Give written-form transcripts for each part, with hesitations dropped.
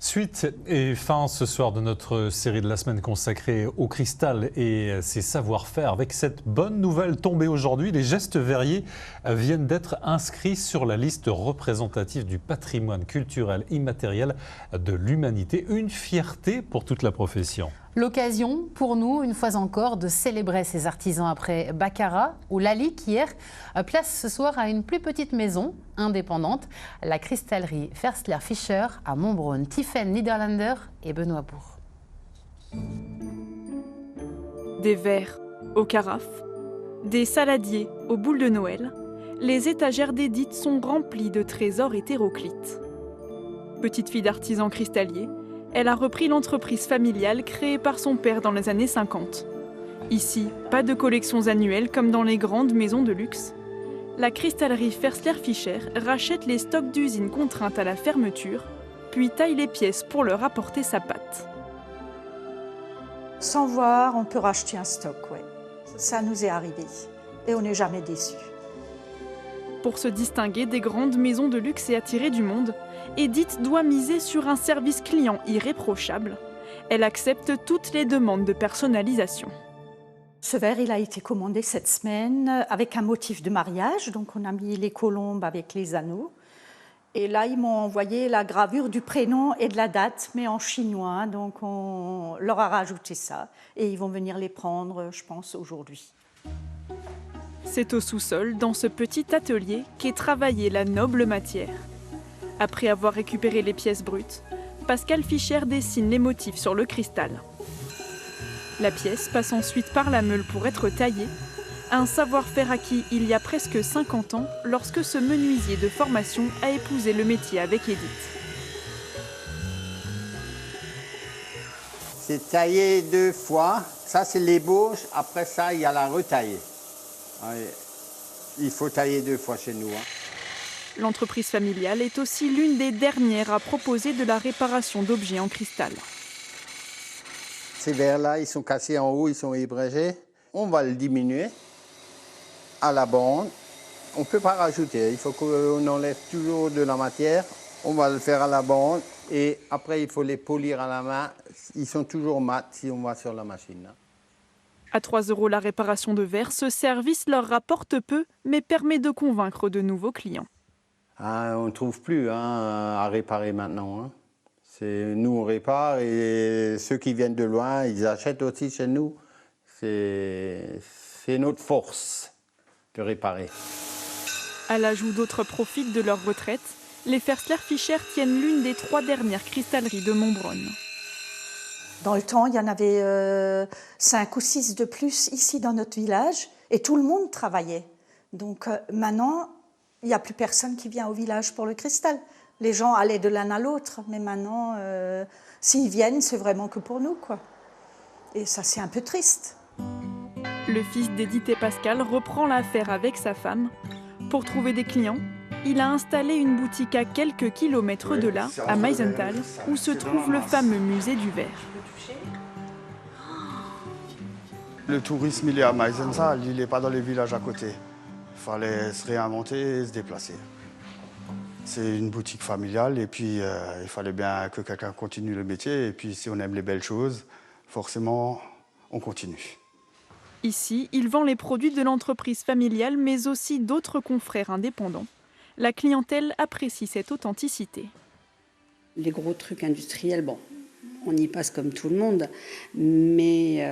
Suite et fin ce soir de notre série de la semaine consacrée au cristal et ses savoir-faire. Avec cette bonne nouvelle tombée aujourd'hui, les gestes verriers viennent d'être inscrits sur la liste représentative du patrimoine culturel immatériel de l'humanité. Une fierté pour toute la profession. L'occasion pour nous, une fois encore, de célébrer ces artisans après Baccarat ou Lalique hier. Place ce soir à une plus petite maison indépendante, la cristallerie Fersler Fischer à Montbronn. Tiffaine Niederlander et Benoît Bourg. Des verres aux carafes, des saladiers aux boules de Noël, les étagères d'Edith sont remplies de trésors hétéroclites. Petite fille d'artisan cristallier, elle a repris l'entreprise familiale créée par son père dans les années 50. Ici, pas de collections annuelles comme dans les grandes maisons de luxe. La cristallerie Fersler Fischer rachète les stocks d'usines contraintes à la fermeture, puis taille les pièces pour leur apporter sa patte. Sans voir, on peut racheter un stock, ouais. Ça nous est arrivé et on n'est jamais déçus. Pour se distinguer des grandes maisons de luxe et attirer du monde, Edith doit miser sur un service client irréprochable. Elle accepte toutes les demandes de personnalisation. Ce verre, il a été commandé cette semaine avec un motif de mariage. Donc on a mis les colombes avec les anneaux. Et là, ils m'ont envoyé la gravure du prénom et de la date, mais en chinois. Donc on leur a rajouté ça. Et ils vont venir les prendre, je pense, aujourd'hui. C'est au sous-sol, dans ce petit atelier, qu'est travaillée la noble matière. Après avoir récupéré les pièces brutes, Pascal Fischer dessine les motifs sur le cristal. La pièce passe ensuite par la meule pour être taillée, un savoir-faire acquis il y a presque 50 ans lorsque ce menuisier de formation a épousé le métier avec Edith. C'est taillé 2 fois, ça c'est l'ébauche, après ça il y a la retaillée. Il faut tailler 2 fois chez nous. L'entreprise familiale est aussi l'une des dernières à proposer de la réparation d'objets en cristal. Ces verres-là, ils sont cassés en haut, ils sont ébrégés. On va le diminuer à la bande. On ne peut pas rajouter, il faut qu'on enlève toujours de la matière. On va le faire à la bande et après il faut les polir à la main. Ils sont toujours mats si on va sur la machine. À 3 € la réparation de verre, ce service leur rapporte peu, mais permet de convaincre de nouveaux clients. On ne trouve plus à réparer maintenant. Nous, on répare et ceux qui viennent de loin, ils achètent aussi chez nous. C'est notre force de réparer. À l'ajout d'autres profitent de leur retraite, les Fersler Fischer tiennent l'une des 3 dernières cristalleries de Montbronn. Dans le temps, il y en avait 5 ou 6 de plus ici dans notre village et tout le monde travaillait. Donc maintenant, il n'y a plus personne qui vient au village pour le cristal. Les gens allaient de l'un à l'autre, mais maintenant, s'ils viennent, c'est vraiment que pour nous, quoi. Et ça, c'est un peu triste. Le fils d'Edith et Pascal reprend l'affaire avec sa femme. Pour trouver des clients, il a installé une boutique à quelques kilomètres de là, à Meisenthal, où se trouve le fameux musée du verre. Le tourisme, il est à Meisenthal, il n'est pas dans les villages à côté. Il fallait se réinventer et se déplacer. C'est une boutique familiale et puis il fallait bien que quelqu'un continue le métier. Et puis si on aime les belles choses, forcément, on continue. Ici, il vend les produits de l'entreprise familiale, mais aussi d'autres confrères indépendants. La clientèle apprécie cette authenticité. Les gros trucs industriels, bon, on y passe comme tout le monde, mais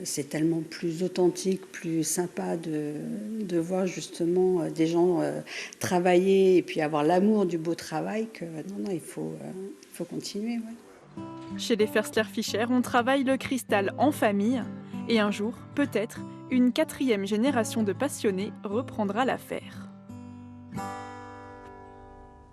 c'est tellement plus authentique, plus sympa de voir justement des gens travailler et puis avoir l'amour du beau travail que non, il faut continuer. Ouais. Chez les Fersler Fischer, on travaille le cristal en famille et un jour, peut-être, une 4e génération de passionnés reprendra l'affaire.